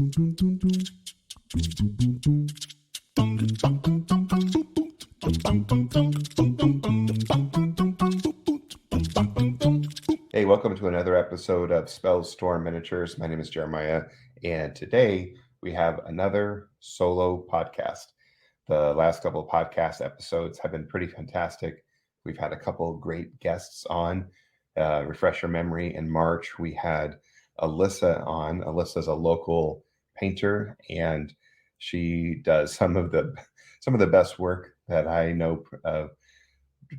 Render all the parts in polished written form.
Hey, welcome to another episode of Spells Storm Miniatures. My name is Jeremiah, and today we have another solo podcast. The last couple of podcast episodes have been pretty fantastic. We've had a couple of great guests on. Refresh your memory, in March we had Alyssa on. Alyssa's a local painter, and she does some of the best work that I know.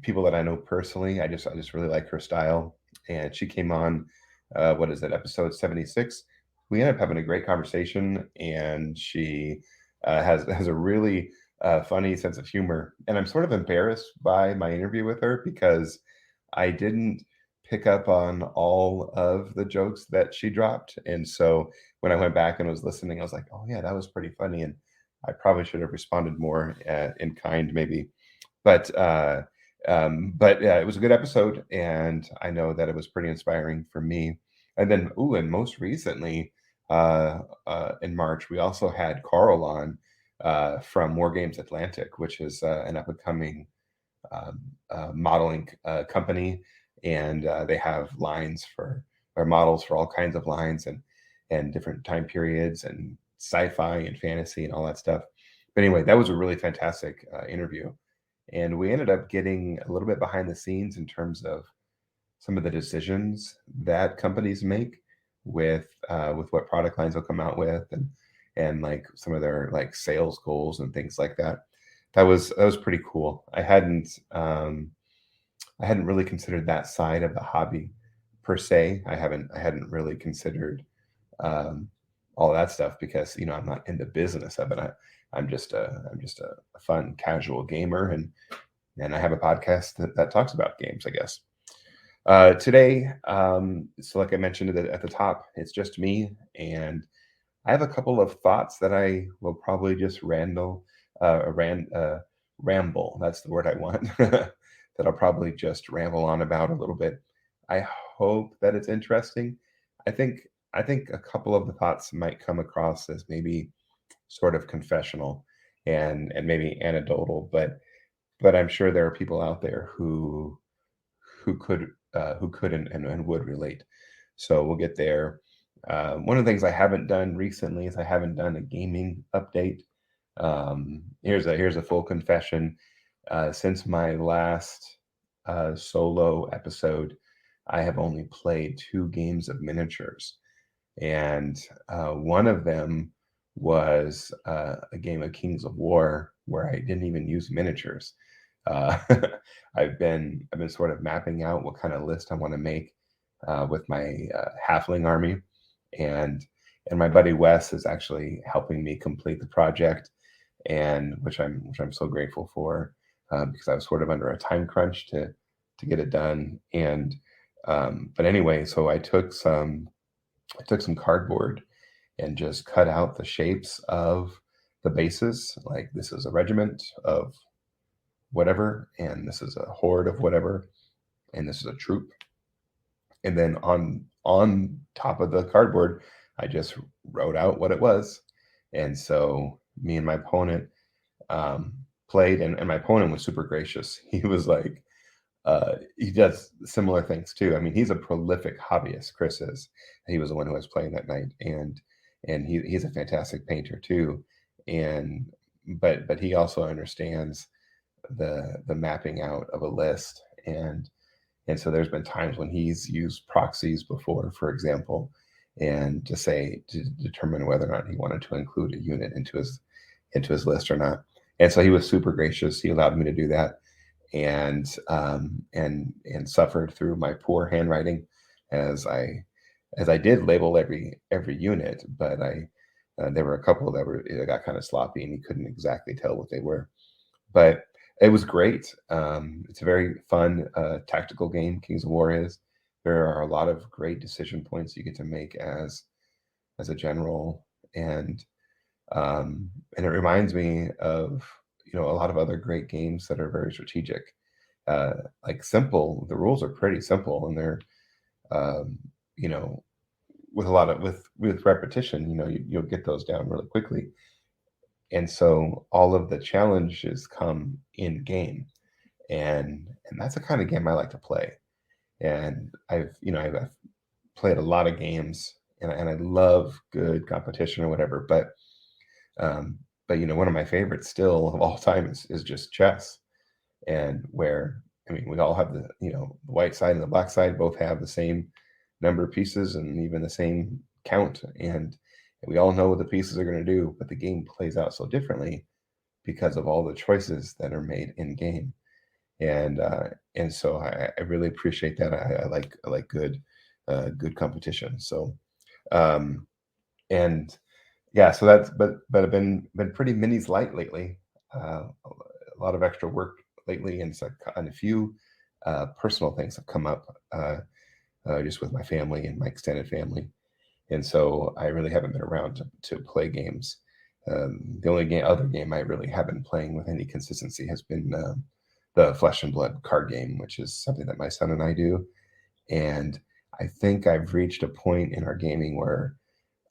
People that I know personally. I just really like her style, and she came on. What is it? Episode 76. We ended up having a great conversation, and she has a really funny sense of humor. And I'm sort of embarrassed by my interview with her because I didn't pick up on all of the jokes that she dropped. And so when I went back and was listening, I was like, oh yeah, that was pretty funny. And I probably should have responded more in kind, maybe. But yeah, it was a good episode, and I know that it was pretty inspiring for me. And then, and most recently, in March, we also had Carl on from War Games Atlantic, which is an up and coming modeling company, and they have lines for or models for all kinds of lines and different time periods and sci-fi and fantasy and all that stuff. But anyway, that was a really fantastic interview, and we ended up getting a little bit behind the scenes in terms of some of the decisions that companies make with what product lines they'll come out with, and like some of their like sales goals and things like that. That was pretty cool. I hadn't really considered that side of the hobby per se. I hadn't really considered all that stuff because I'm not in the business of it. I'm just a fun casual gamer, and I have a podcast that talks about games, I guess. Today, so like I mentioned at the top, it's just me, and I have a couple of thoughts that I will probably just ramble. That's the word I want. That I'll probably just ramble on about a little bit. I hope that it's interesting. I think a couple of the thoughts might come across as maybe sort of confessional and maybe anecdotal, but I'm sure there are people out there who could and would relate. So we'll get there. One of the things I haven't done recently is I haven't done a gaming update. Here's a full confession. Since my last solo episode, I have only played 2 games of miniatures, and one of them was a game of Kings of War where I didn't even use miniatures. Uh, I've been sort of mapping out what kind of list I want to make with my halfling army, and my buddy Wes is actually helping me complete the project, and which I'm so grateful for because I was sort of under a time crunch to get it done. And but anyway, so I took some cardboard and just cut out the shapes of the bases. Like, this is a regiment of whatever, and this is a horde of whatever, and this is a troop. And then on top of the cardboard, I just wrote out what it was. And so me and my opponent played, and my opponent was super gracious. He was like, he does similar things too. I mean, he's a prolific hobbyist. Chris is. He was the one who was playing that night, and he's a fantastic painter too. And but he also understands the mapping out of a list, and so there's been times when he's used proxies before, for example, and to determine whether or not he wanted to include a unit into his list or not. And so he was super gracious. He allowed me to do that, and suffered through my poor handwriting as I did label every unit, but there were a couple that got kind of sloppy, and he couldn't exactly tell what they were. But it was great. It's a very fun tactical game. Kings of War is. There are a lot of great decision points you get to make as a general, and it reminds me of a lot of other great games that are very strategic. Like simple, the rules are pretty simple, and they're um, you know with a lot of with repetition, you'll get those down really quickly. And so all of the challenges come in game, and that's the kind of game I like to play. And I've played a lot of games, and I love good competition or whatever. Um, but one of my favorites still of all time is just chess, and where I mean we all have the white side and the black side both have the same number of pieces and even the same count, and we all know what the pieces are going to do, but the game plays out so differently because of all the choices that are made in game. And so I really appreciate that. I like good competition. So um, and yeah, so that's but I've been pretty minis light lately. A lot of extra work lately, and and a few personal things have come up just with my family and my extended family, and so I really haven't been around to play games. The only other game I really have been playing with any consistency has been the Flesh and Blood card game, which is something that my son and I do. And I think I've reached a point in our gaming where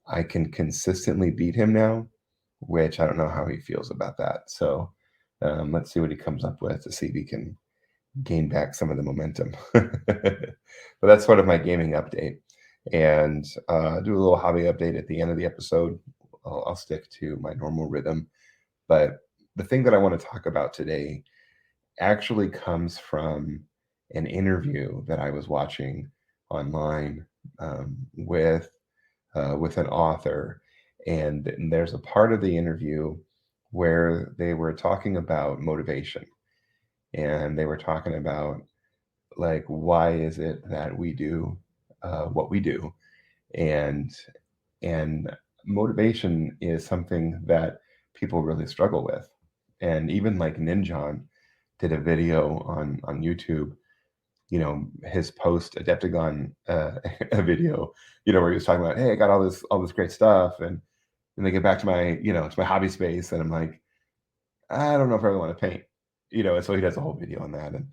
I can consistently beat him now, which I don't know how he feels about that. So let's see what he comes up with to see if he can gain back some of the momentum. But that's sort of my gaming update. And do a little hobby update at the end of the episode. I'll stick to my normal rhythm. But the thing that I want to talk about today actually comes from an interview that I was watching online with an author, and there's a part of the interview where they were talking about motivation, and they were talking about like why is it that we do what we do, and and motivation is something that people really struggle with, and even like Ninjon did a video on YouTube, his post Adeptagon a video, where he was talking about, hey, I got all this great stuff, and they get back to my hobby space, and I'm like, I don't know if I really want to paint, and so he does a whole video on that, and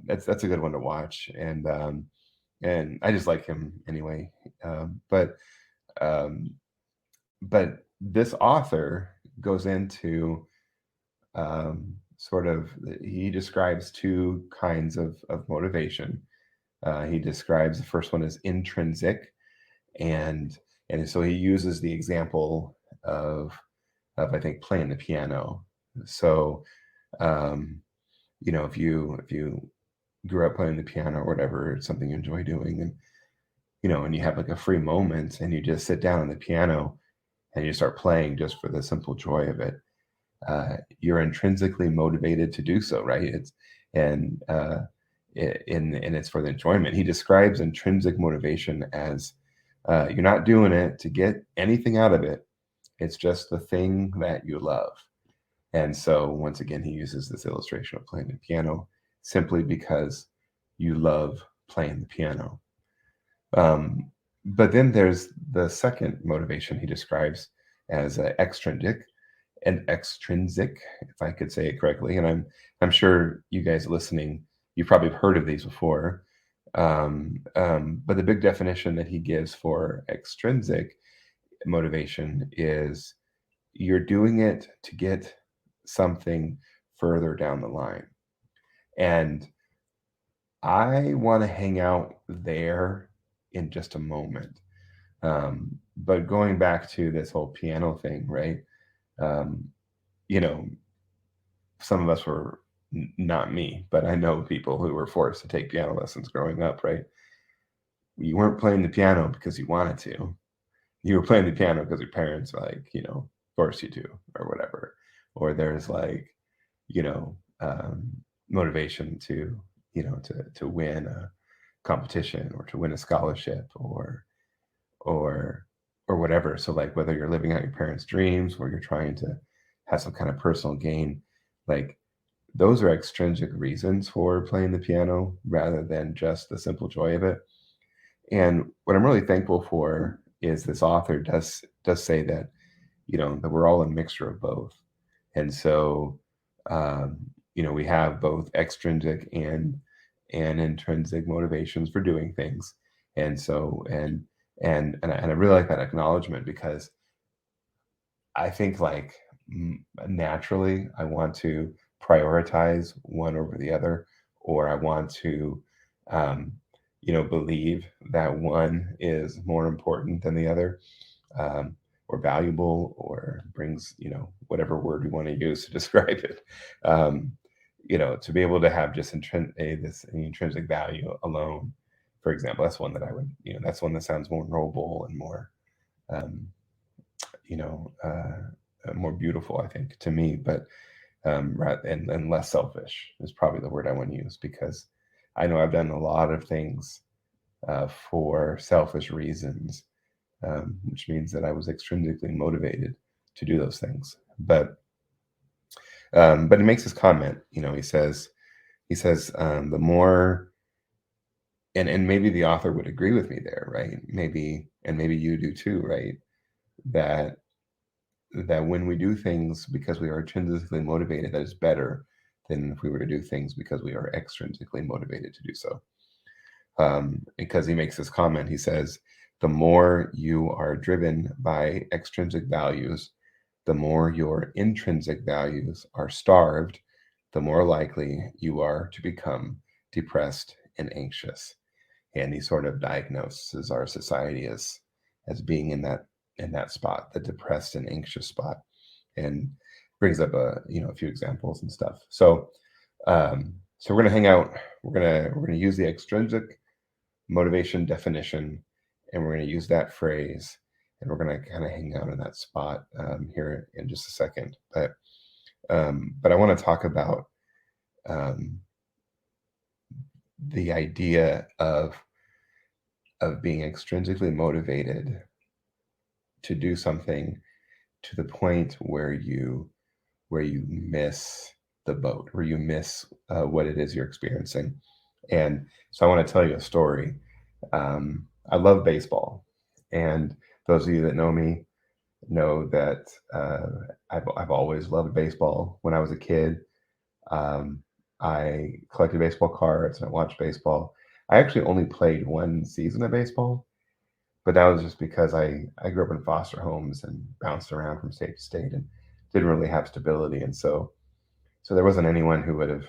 that's a good one to watch, and I just like him anyway, um, but this author goes into sort of he describes two kinds of motivation. He describes the first one as intrinsic, and and so he uses the example of I think playing the piano. So um, if you grew up playing the piano or whatever, it's something you enjoy doing, and you have like a free moment and you just sit down on the piano and you start playing just for the simple joy of it, you're intrinsically motivated to do so, right? And and it's for the enjoyment. He describes intrinsic motivation as you're not doing it to get anything out of it. It's just the thing that you love. And so once again, he uses this illustration of playing the piano simply because you love playing the piano. Um, but then there's the second motivation he describes as extrinsic, if I could say it correctly. And I'm sure you guys listening, you've probably heard of these before. But the big definition that he gives for extrinsic motivation is you're doing it to get something further down the line. And I want to hang out there in just a moment. But going back to this whole piano thing, right? Um, you know, some of us were not me, but I know people who were forced to take piano lessons growing up, right? You weren't playing the piano because you wanted to. You were playing the piano because your parents, like, forced you to, or whatever. Or there's like, you know, um, motivation to, to win a competition or to win a scholarship or or whatever. So like whether you're living out your parents' dreams or you're trying to have some kind of personal gain, like those are extrinsic reasons for playing the piano rather than just the simple joy of it. And what I'm really thankful for is this author does say that, that we're all a mixture of both. And so we have both extrinsic and intrinsic motivations for doing things. And so And I really like that acknowledgement because I think like naturally I want to prioritize one over the other, or I want to, um, believe that one is more important than the other, um, or valuable, or brings, whatever word we want to use to describe it. Um, to be able to have just this intrinsic value alone, for example, that's one that I would, that's one that sounds more noble and more, um, you know, more beautiful, I think, to me, but and less selfish is probably the word I want to use, because I know I've done a lot of things for selfish reasons, which means that I was extrinsically motivated to do those things. But he makes this comment. He says the more, and maybe the author would agree with me there, right? Maybe you do too, right? That that when we do things because we are intrinsically motivated, that is better than if we were to do things because we are extrinsically motivated to do so. Because he makes this comment, he says, the more you are driven by extrinsic values, the more your intrinsic values are starved, the more likely you are to become depressed and anxious. And he sort of diagnoses our society as being in that spot, the depressed and anxious spot, and brings up a few examples and stuff. So we're gonna hang out. We're gonna use the extrinsic motivation definition, and we're gonna use that phrase, and we're gonna kind of hang out in that spot here in just a second. But I want to talk about um, the idea of being extrinsically motivated to do something to the point where you miss the boat, where you miss what it is you're experiencing. And so I want to tell you a story. I love baseball, and those of you that know me know that I've always loved baseball. When I was a kid, um, I collected baseball cards and I watched baseball. I actually only played one season of baseball, but that was just because I grew up in foster homes and bounced around from state to state and didn't really have stability, and so there wasn't anyone who would have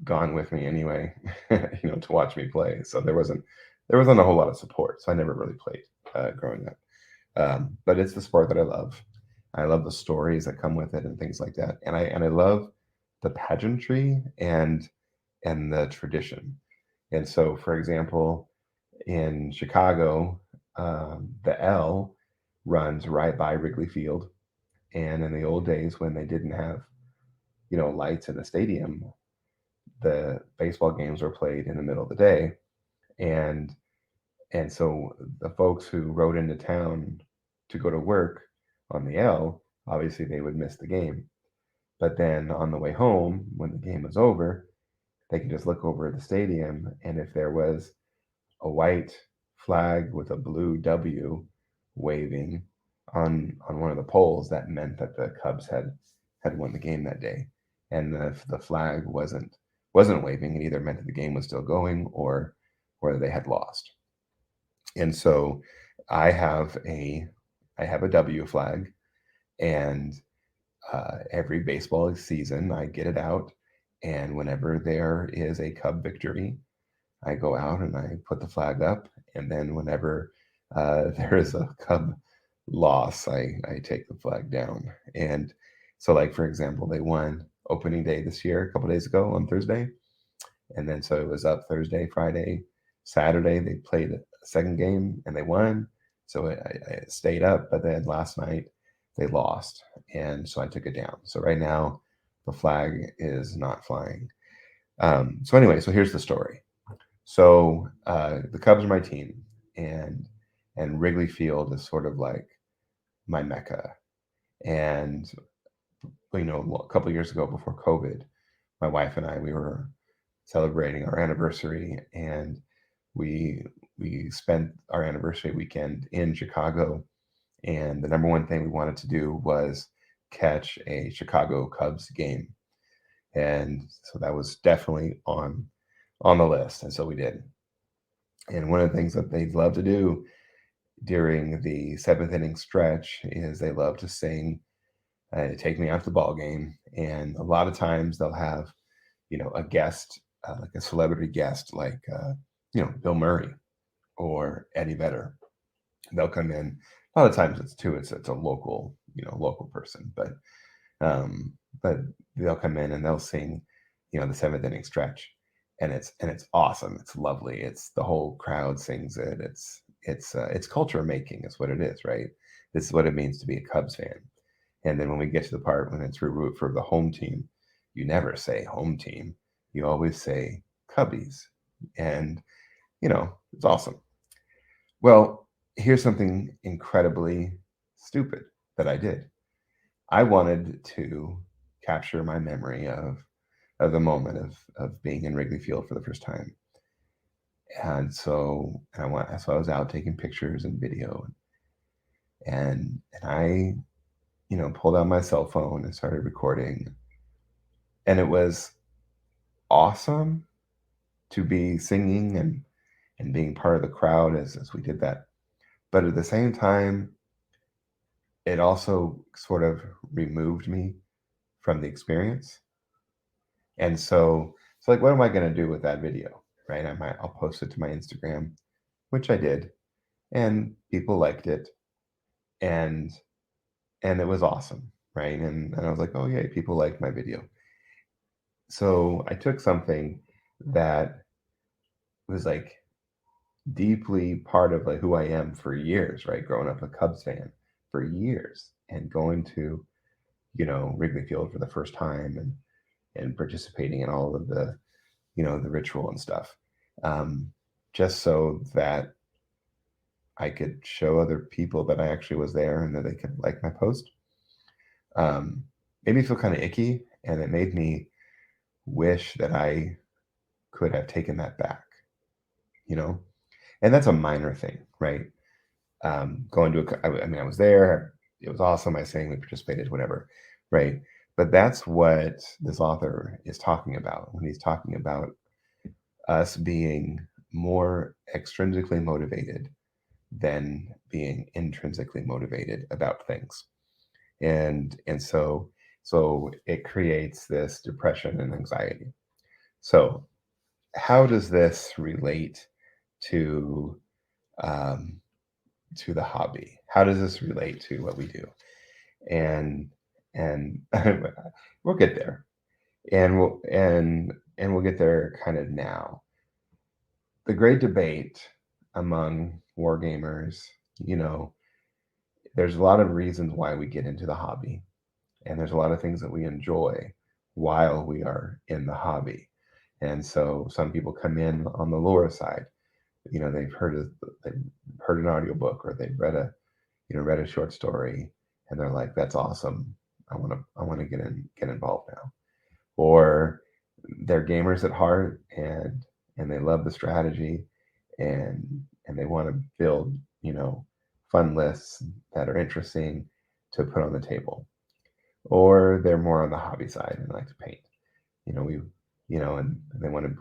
gone with me anyway, to watch me play. So there wasn't a whole lot of support. So I never really played growing up. But it's the sport that I love. I love the stories that come with it and things like that. And I love the pageantry and the tradition. And so, for example, in Chicago, the L runs right by Wrigley Field. And in the old days when they didn't have, lights in the stadium, the baseball games were played in the middle of the day. And and so the folks who rode into town to go to work on the L, obviously they would miss the game. But then on the way home, when the game was over, they could just look over at the stadium, and if there was a white flag with a blue W waving on one of the poles, that meant that the Cubs had won the game that day. And if the flag wasn't waving, it either meant that the game was still going or they had lost. And so I have a I have a W flag, and every baseball season I get it out, and whenever there is a Cub victory, I go out and I put the flag up, and then whenever there is a Cub loss, I take the flag down. And so, like for example, they won opening day this year a couple days ago on Thursday, and then so it was up Thursday, Friday, Saturday. They played a second game and they won, so I stayed up. But then last night they lost, and so I took it down. So right now the flag is not flying. So anyway, so here's the story. So the Cubs are my team, and Wrigley Field is sort of like my mecca. And a couple of years ago before COVID, my wife and I, we were celebrating our anniversary, and we we spent our anniversary weekend in Chicago. And the number one thing we wanted to do was catch a Chicago Cubs game, and so that was definitely on the list, and so we did. And one of the things that they love to do during the seventh inning stretch is they love to sing "Take Me Out to the Ball Game," and a lot of times they'll have a guest, like a celebrity guest, like Bill Murray or Eddie Vedder. They'll come in. A lot of times it's a local local person, um, but they'll come in and they'll sing, the seventh inning stretch, and it's awesome. It's lovely. It's the whole crowd sings it. It's culture making. Is what it is, right? This is what it means to be a Cubs fan. And then when we get to the part when it's root for the home team, you never say home team. You always say Cubbies, and it's awesome. Well, here's something incredibly stupid that I did. I wanted to capture my memory of the moment of being in Wrigley Field for the first time. And so I was out taking pictures and video, and I, pulled out my cell phone and started recording. And it was awesome to be singing and being part of the crowd as we did that. But at the same time, it also sort of removed me from the experience. And so it's like, what am I going to do with that video? Right? I'll post it to my Instagram, which I did, and people liked it, and it was awesome, right? And I was like, oh yeah, people liked my video. So I took something that was like deeply part of like who I am for years, right? Growing up a Cubs fan for years and going to, Wrigley Field for the first time and participating in all of the, the ritual and stuff. Just so that I could show other people that I actually was there and that they could like my post. Made me feel kind of icky, and it made me wish that I could have taken that back, you know? And that's a minor thing, right? Going to I mean, I was there. It was awesome. I sang, we participated, whatever, right? But that's what this author is talking about when he's talking about us being more extrinsically motivated than being intrinsically motivated about things. And so it creates this depression and anxiety. So how does this relate to um, to the hobby? How does this relate to what we do? And we'll get there, and we'll get there kind of now. The great debate among war gamers, you know, there's a lot of reasons why we get into the hobby, and there's a lot of things that we enjoy while we are in the hobby. And so some people come in on the lore side. They've heard an audiobook, or they've read a short story, and they're like, that's awesome. I want to get involved now. Or they're gamers at heart, and they love the strategy, and they want to build, fun lists that are interesting to put on the table. Or they're more on the hobby side and like to paint. You know, we and they want to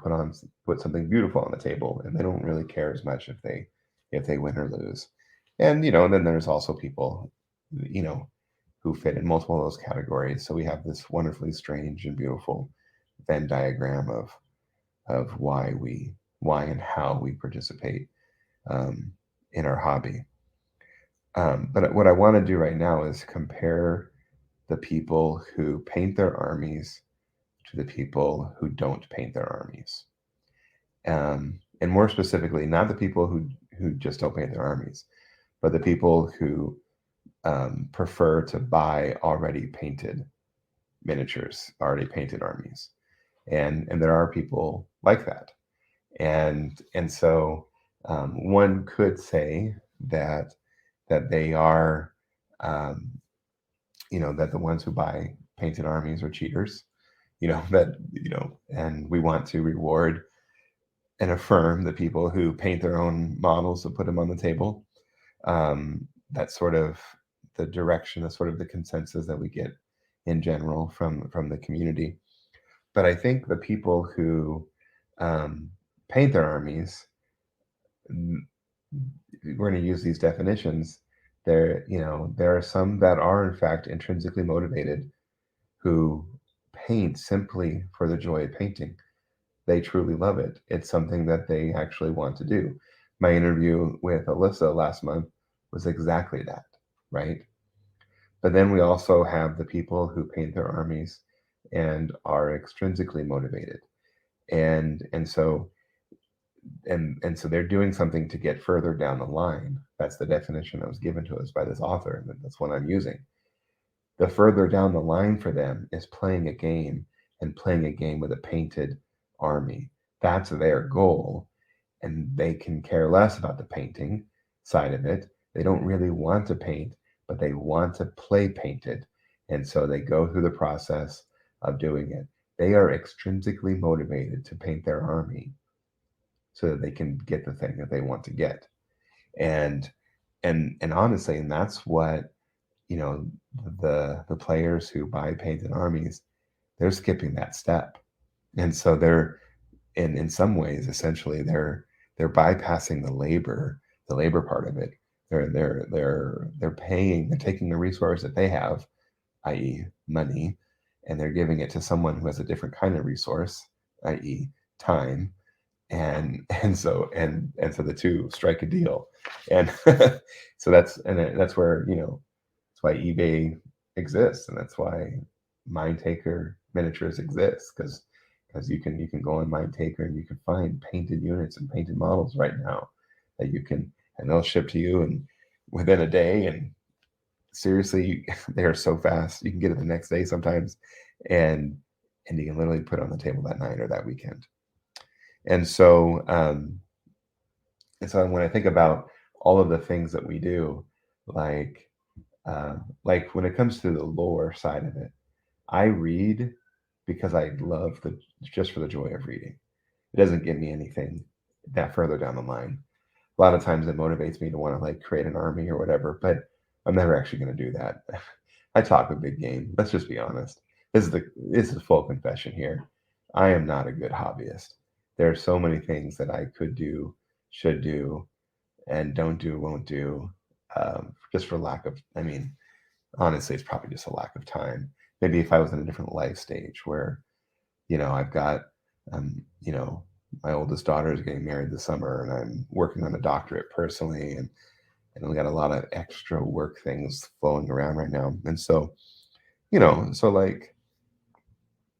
put something beautiful on the table, and they don't really care as much if they win or lose. And then there's also people, you know, who fit in multiple of those categories. So we have this wonderfully strange and beautiful Venn diagram of why and how we participate in our hobby. But what I want to do right now is compare the people who paint their armies to the people who don't paint their armies. And more specifically, not the people who just don't paint their armies, but the people who prefer to buy already painted miniatures, already painted armies. And there are people like that. And so one could say that they are, um, that the ones who buy painted armies are cheaters. And we want to reward and affirm the people who paint their own models and put them on the table. That's sort of the direction, that's sort of the consensus that we get in general from the community. But I think the people who paint their armies, we're going to use these definitions. There are some that are in fact intrinsically motivated who paint simply for the joy of painting. They truly love it. It's something that they actually want to do. My interview with Alyssa last month was exactly that, right? But then we also have the people who paint their armies and are extrinsically motivated. And so they're doing something to get further down the line. That's the definition that was given to us by this author, and that's what I'm using. The further down the line for them is playing a game, and playing a game with a painted army. That's their goal, and they can care less about the painting side of it. They don't really want to paint, but they want to play painted. And so they go through the process of doing it. They are extrinsically motivated to paint their army so that they can get the thing that they want to get. And honestly, and that's what, the players who buy painted armies, they're skipping that step. And so they're in some ways, essentially, they're bypassing the labor part of it. They're paying, they're taking the resource that they have, i.e., money, and they're giving it to someone who has a different kind of resource, i.e., time. And so the two strike a deal. And so that's where, that's why eBay exists, and that's why Mindtaker miniatures exist, because you can go on Mindtaker and you can find painted units and painted models right now that you can, and they'll ship to you and within a day. And seriously, they are so fast. You can get it the next day sometimes, and you can literally put it on the table that night or that weekend. And so when I think about all of the things that we do, like when it comes to the lore side of it, I read because I love just for the joy of reading. It doesn't give me anything that further down the line. A lot of times it motivates me to want to like create an army or whatever, but I'm never actually going to do that. I talk a big game. Let's just be honest. This is full confession here. I am not a good hobbyist. There are so many things that I could do, should do, and don't do, won't do, just for lack of. I mean, honestly, it's probably just a lack of time. Maybe if I was in a different life stage where, I've got, my oldest daughter is getting married this summer, and I'm working on a doctorate personally, and we got a lot of extra work things flowing around right now. And so, like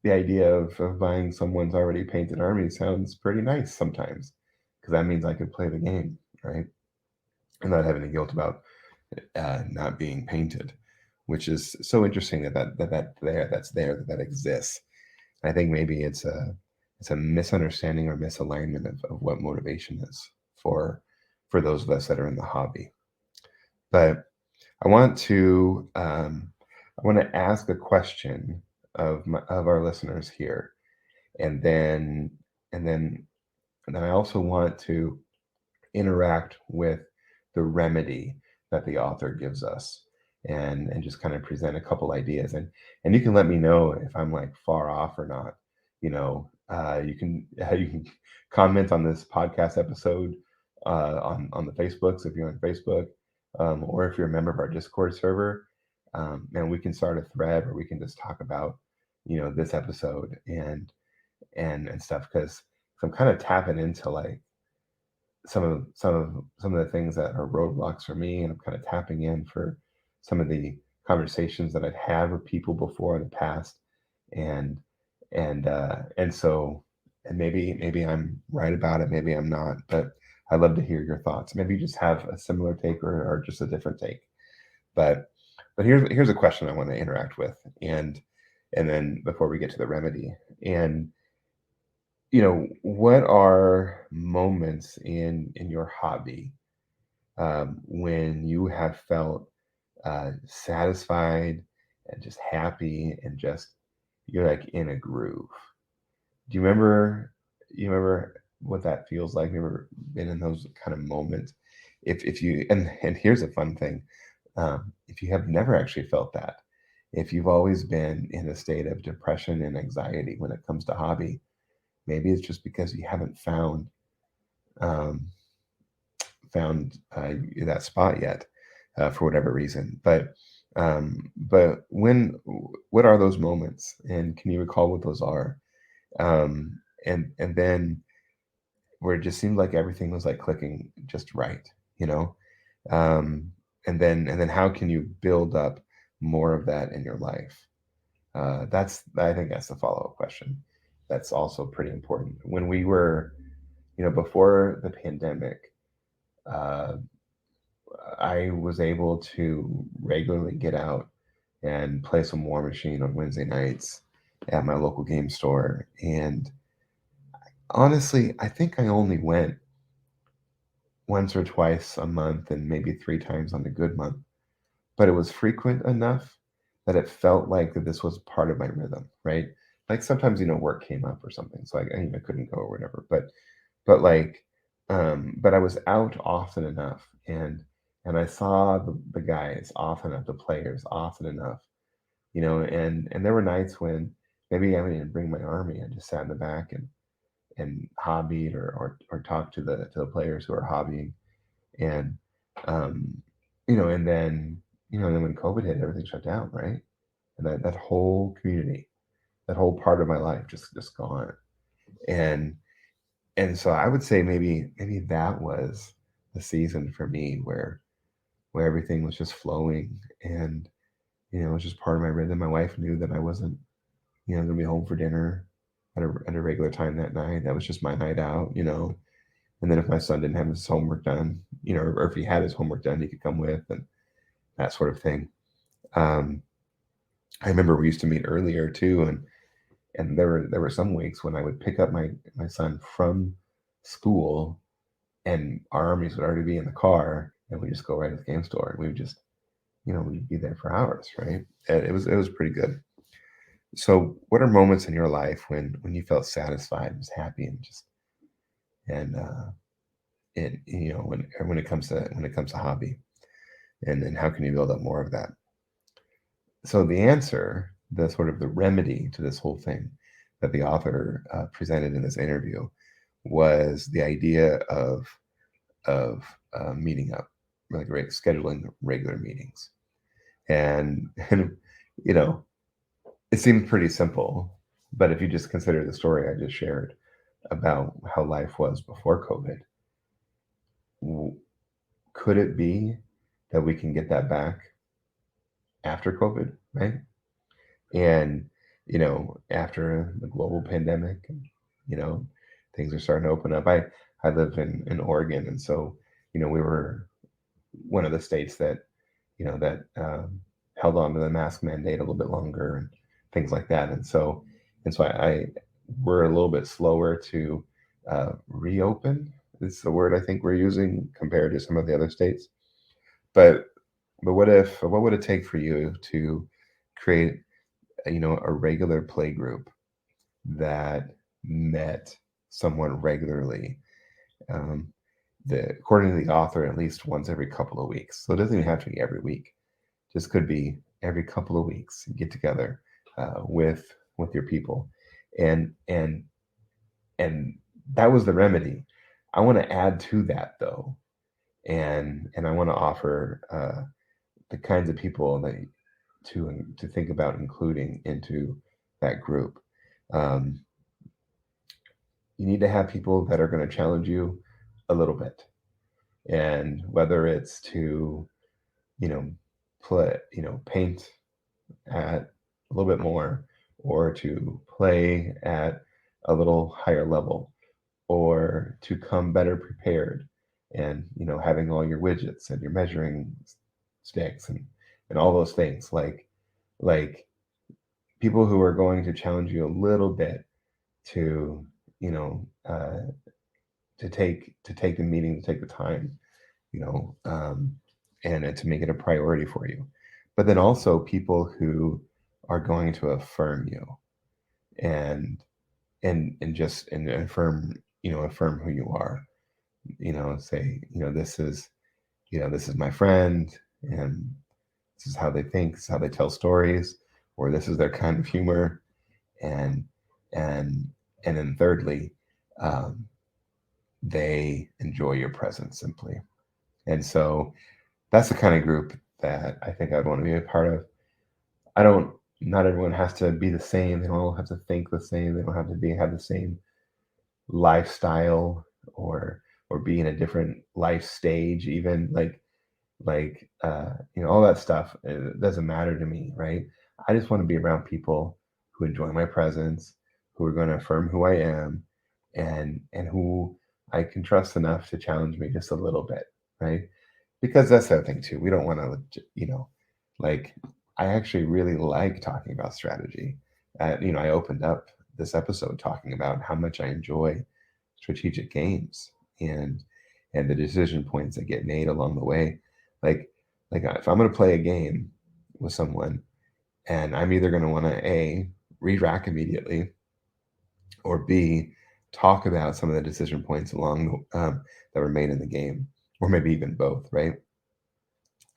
the idea of buying someone's already painted army sounds pretty nice sometimes, because that means I could play the game, right? And not have any guilt about not being painted, which is so interesting that exists. And I think maybe it's a misunderstanding or misalignment of what motivation is for those of us that are in the hobby. But I want to ask a question of our listeners here, and then I also want to interact with the remedy that the author gives us, and just kind of present a couple ideas, and you can let me know if I'm like far off or not. You can comment on this podcast episode on the Facebooks if you're on Facebook, or if you're a member of our Discord server, and we can start a thread where we can just talk about this episode and stuff, because I'm kind of tapping into like some of the things that are roadblocks for me, and I'm kind of tapping in for some of the conversations that I've had with people before in the past, and so maybe I'm right about it, maybe I'm not, but I'd love to hear your thoughts. Maybe you just have a similar take or just a different take. But here's a question I want to interact with, and then before we get to the remedy, and what are moments in your hobby when you have felt satisfied and just happy and just you're like in a groove? Do you remember? You remember what that feels like? You ever been in those kind of moments? If you and here's a fun thing: if you have never actually felt that, if you've always been in a state of depression and anxiety when it comes to hobby, maybe it's just because you haven't um, found that spot yet for whatever reason. But what are those moments, and can you recall what those are? And then where it just seemed like everything was like clicking just right, you know? Um, and then how can you build up more of that in your life? I think that's the follow-up question. That's also pretty important. When we were, before the pandemic, uh, I was able to regularly get out and play some War Machine on Wednesday nights at my local game store. And honestly, I think I only went once or twice a month and maybe three times on a good month, but it was frequent enough that it felt like that this was part of my rhythm, right? Like sometimes, work came up or something, so I couldn't go or whatever. But I was out often enough, and I saw the guys often enough, the players often enough, and there were nights when maybe I didn't bring my army. I just sat in the back and hobbied or talked to the players who are hobbying, and um, and then when COVID hit, everything shut down, right? And that whole community, that whole part of my life just gone. And and so I would say maybe that was the season for me where everything was just flowing, and it was just part of my rhythm. My wife knew that I wasn't gonna be home for dinner at a regular time that night. That was just my night out. And then if my son didn't have his homework done, or if he had his homework done, he could come with, and that sort of thing. Um, I remember we used to meet earlier too, and there were some weeks when I would pick up my son from school, and our armies would already be in the car, and we just go right to the game store, and we would just we'd be there for hours, right? And it was pretty good. So, what are moments in your life when you felt satisfied, was happy, and just and it when it comes to hobby, and then how can you build up more of that? So the answer, the sort of the remedy to this whole thing that the author presented in this interview was the idea of meeting up, like scheduling regular meetings, and and you know it seems pretty simple, but if you just consider the story I just shared about how life was before COVID, w- could it be that we can get that back after COVID, right? And, after the global pandemic, and, you know, things are starting to open up. I live in Oregon, and so, we were one of the states that held on to the mask mandate a little bit longer and things like that. And so we're a little bit slower to reopen. Is the word I think we're using compared to some of the other states. But what would it take for you to create a regular play group that met someone regularly, um, according to the author, at least once every couple of weeks. So it doesn't even have to be every week. Just could be every couple of weeks. Get together with your people, and and that was the remedy. I want to add to that though, and I want to offer the kinds of people that to think about including into that group. Um, you need to have people that are going to challenge you a little bit, and whether it's to you know play paint at a little bit more, or to play at a little higher level, or to come better prepared, and having all your widgets and your measuring sticks and all those things, like people who are going to challenge you a little bit to you know uh, to take the meeting, to take the time, you know, um, and to make it a priority for you. But then also people who are going to affirm you, and and affirm who you are. Say, this is my friend, and this is how they think, this is how they tell stories, or this is their kind of humor, and and then thirdly, um, they enjoy your presence simply. And so that's the kind of group that I think I'd want to be a part of. I don't. Not everyone has to be the same. They don't all have to think the same. They don't have to have the same lifestyle or be in a different life stage. Even all that stuff doesn't matter to me, right? I just want to be around people who enjoy my presence, who are going to affirm who I am, and who I can trust enough to challenge me just a little bit, right? Because that's the other thing too. We don't want to, like I actually really like talking about strategy. I opened up this episode talking about how much I enjoy strategic games and the decision points that get made along the way. Like if I'm going to play a game with someone, and I'm either going to want to a re-rack immediately, or b talk about some of the decision points along that were made in the game, or maybe even both, right?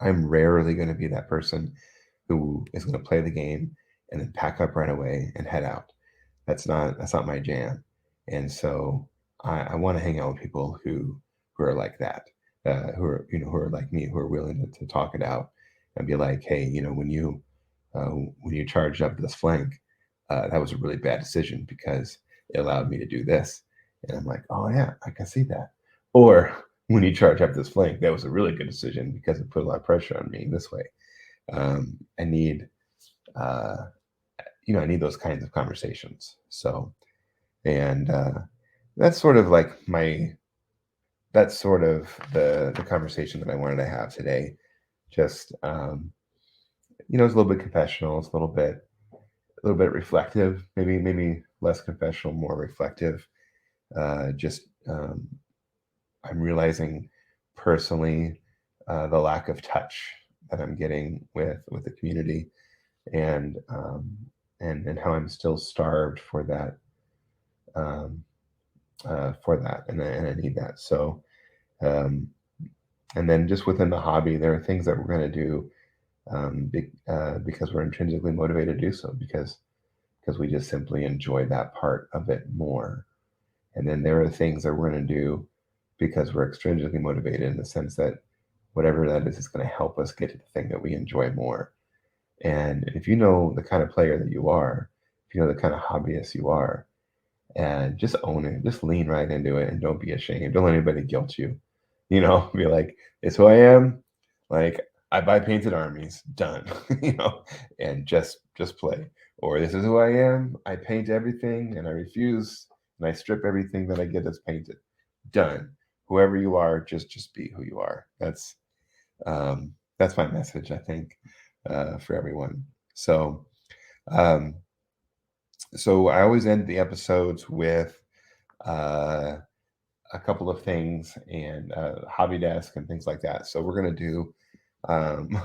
I'm rarely going to be that person who is going to play the game and then pack up right away and head out. That's not my jam. And so I want to hang out with people who are like that, who are like me, who are willing to talk it out and be like, hey, when you charged up this flank, that was a really bad decision because it allowed me to do this. And I'm like, oh yeah, I can see that. Or when you charge up this flank, that was a really good decision because it put a lot of pressure on me this way. I need, uh, I need those kinds of conversations. So, and that's sort of like that's sort of the conversation that I wanted to have today. Just, it's a little bit confessional. It's a little bit reflective, maybe less confessional, more reflective. Just I'm realizing personally the lack of touch that I'm getting with the community, and and how I'm still starved um, for that, and I need that. So, um, and then just within the hobby, there are things that we're going to do because we're intrinsically motivated to do so because we just simply enjoy that part of it more. And then there are things that we're going to do because we're extrinsically motivated in the sense that whatever that is going to help us get to the thing that we enjoy more. And if you know the kind of player that you are, if you know the kind of hobbyist you are, and just own it, just lean right into it and don't be ashamed. Don't let anybody guilt you. Be like, it's who I am. Like, I buy painted armies, done. And just play. Or this is who I am. I paint everything and I refuse and I strip everything that I get that's painted. Done. Whoever you are, just be who you are. That's my message, I think, for everyone. Um, so I always end the episodes with uh, a couple of things and hobby desk and things like that. So we're gonna do. Um,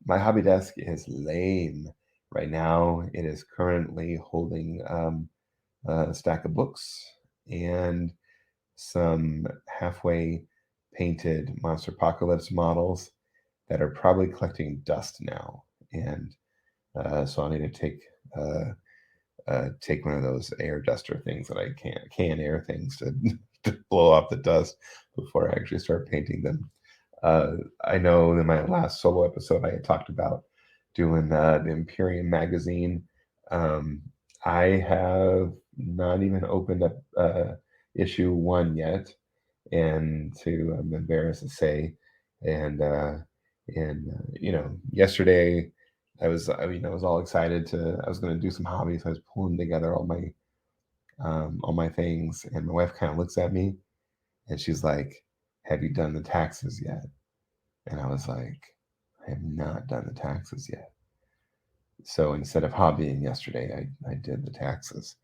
my hobby desk is lame right now. It is currently holding a stack of books and some halfway painted Monster Apocalypse models that are probably collecting dust now. And so I need to take one of those air duster things that I can air things to blow off the dust before I actually start painting them. I know in my last solo episode I had talked about doing the Imperium magazine. Um, I have not even opened up issue one yet, and I'm embarrassed to say, and yesterday I was all excited I was going to do some hobbies. I was pulling together all my things, and my wife kind of looks at me and she's like, "Have you done the taxes yet?" And I was like, "I have not done the taxes yet." So instead of hobbying yesterday, I did the taxes,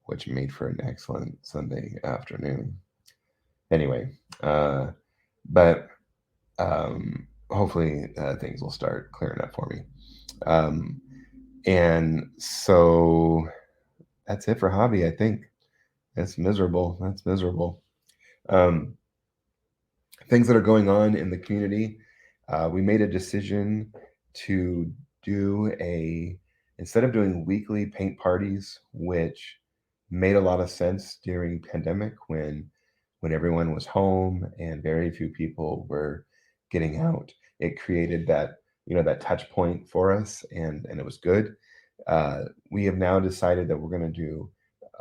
which made for an excellent Sunday afternoon. Anyway, but hopefully things will start clearing up for me. Um, and so that's it for hobby. I think that's miserable. That's miserable. Um, Things that are going on in the community. We made a decision to do instead of doing weekly paint parties, which made a lot of sense during pandemic when everyone was home and very few people were getting out. It created that, that touch point for us, and it was good. We have now decided that we're going to do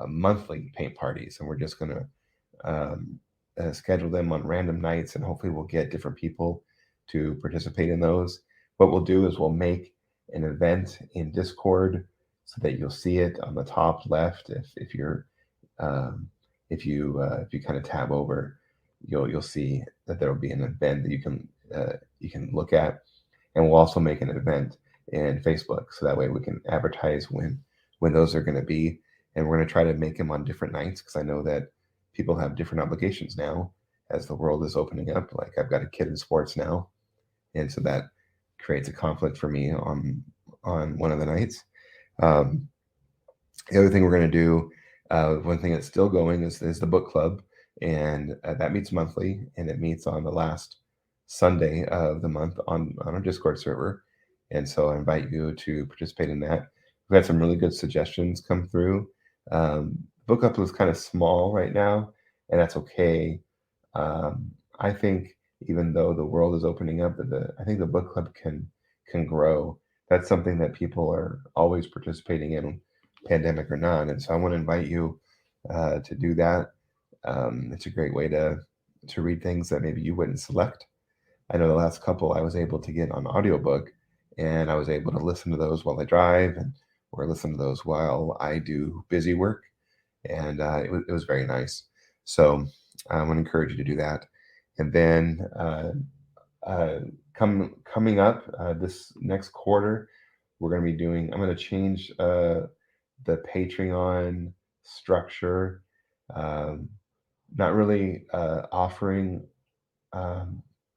monthly paint parties, and we're just going to schedule them on random nights, and hopefully we'll get different people to participate in those. What we'll do is we'll make an event in Discord so that you'll see it on the top left. If you're if you kind of tab over, you'll see that there will be an event that you can look at, and we'll also make an event in Facebook so that way we can advertise when those are going to be, and we're going to try to make them on different nights because I know that people have different obligations now as the world is opening up. Like I've got a kid in sports now, and so that creates a conflict for me on one of the nights. Um, the other thing we're going to do, one thing that's still going is the book club, and that meets monthly, and it meets on the last Sunday of the month on our Discord server. And so I invite you to participate in that. We've had some really good suggestions come through. Book club is kind of small right now, and that's okay. I think even though the world is opening up, I think the book club can grow. That's something that people are always participating in, pandemic or not. And so I want to invite you to do that. It's a great way to read things that maybe you wouldn't select. I know the last couple I was able to get on audiobook, and I was able to listen to those while I drive, or listen to those while I do busy work, and it was very nice. So I want to encourage you to do that. And then coming up this next quarter, we're going to be doing. I'm going to change the Patreon structure. Um, Not really offering a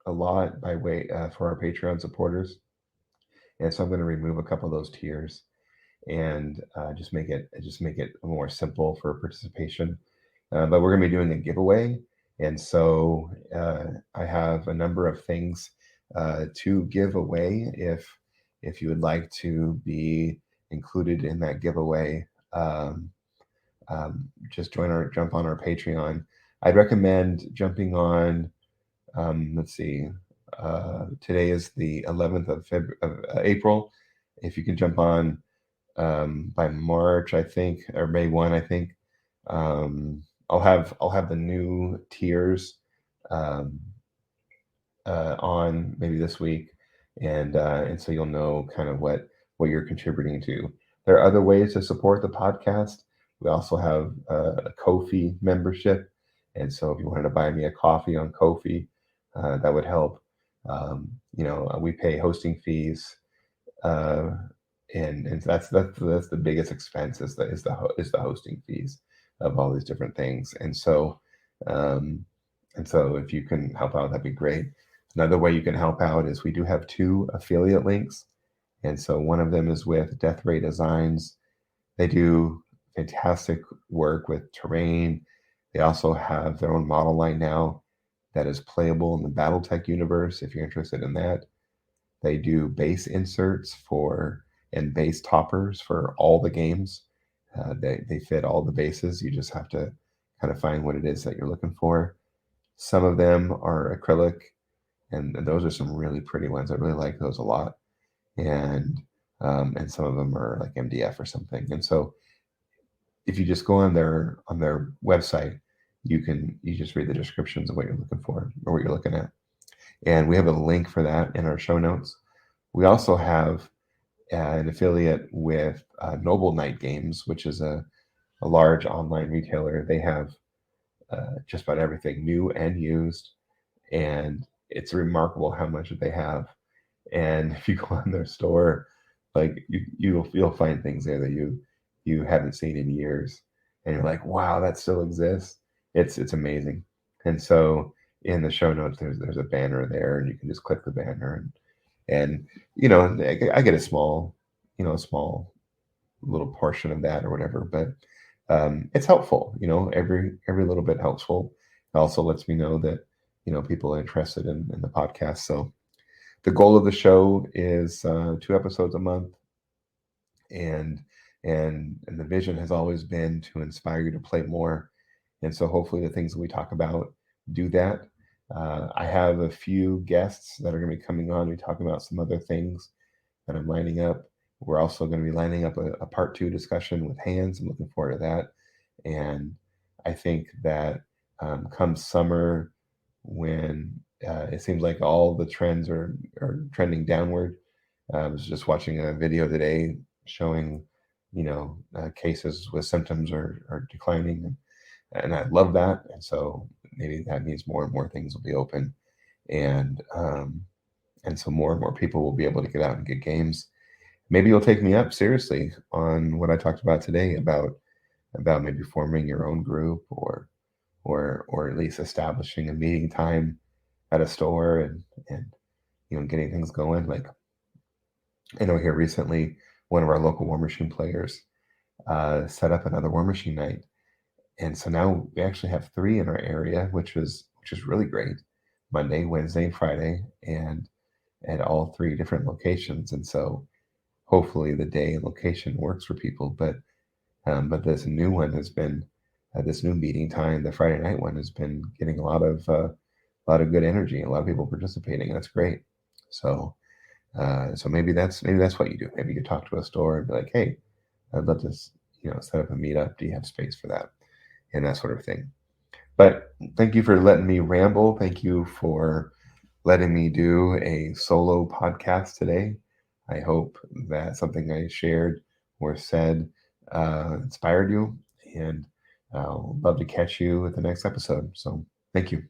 lot by way for our Patreon supporters, and so I'm going to remove a couple of those tiers and just make it more simple for participation. But we're going to be doing a giveaway, and so I have a number of things to give away if you would like to be included in that giveaway. Just jump on our Patreon. I'd recommend jumping on. Let's see. Today is the 11th of April. If you can jump on by March, I think, or May 1, I think. I'll have the new tiers um, on maybe this week, and so you'll know kind of what you're contributing to. There are other ways to support the podcast. We also have a Ko-fi membership, and so if you wanted to buy me a coffee on Ko-fi, that would help. We pay hosting fees, uh, and that's the biggest expense is the hosting fees of all these different things. Um, and so if you can help out, that'd be great. Another way you can help out is we do have two affiliate links, and so one of them is with Death Ray Designs. They do fantastic work with terrain. They also have their own model line now that is playable in the BattleTech universe if you're interested in that. They do base inserts and base toppers for all the games. They fit all the bases. You just have to kind of find what it is that you're looking for. Some of them are acrylic, and those are some really pretty ones. I really like those a lot. And some of them are like MDF or something. And so if you just go on their website, you just read the descriptions of what you're looking for or what you're looking at. And we have a link for that in our show notes. We also have an affiliate with Noble Knight Games, which is a large online retailer. They have just about everything new and used, and it's remarkable how much they have. And if you go on their store, like you'll find things there that you haven't seen in years, and you're like, wow, that still exists. It's amazing. And so in the show notes, there's a banner there, and you can just click the banner, and I get a small little portion of that or whatever, but it's helpful. Every little bit helpful. It also lets me know that people are interested in the podcast. So the goal of the show is 2 episodes a month, and the vision has always been to inspire you to play more. And so hopefully the things that we talk about do that. I have a few guests that are going to be coming on. We talk about some other things that I'm lining up. We're also going to be lining up a part two discussion with Hans. I'm looking forward to that. And I think that come summer, when it seems like all the trends are trending downward. I was just watching a video today showing, cases with symptoms are declining, and I love that. And so maybe that means more and more things will be open, and so more and more people will be able to get out and get games. Maybe you'll take me up seriously on what I talked about today about maybe forming your own group, or at least establishing a meeting time at a store, and getting things going. Like, I know here recently, one of our local War Machine players set up another War Machine night, and so now we actually have 3 in our area, which is really great. Monday, Wednesday, and Friday, and at all 3 different locations. And so hopefully the day and location works for people. But this new one has been this new meeting time. The Friday night one has been getting a lot of good energy, a lot of people participating. That's great. So maybe that's what you do. Maybe you talk to a store and be like, hey, I'd love to set up a meetup. Do you have space for that? And that sort of thing. But thank you for letting me ramble. Thank you for letting me do a solo podcast today. I hope that something I shared or said inspired you, and I'll love to catch you at the next episode. So thank you.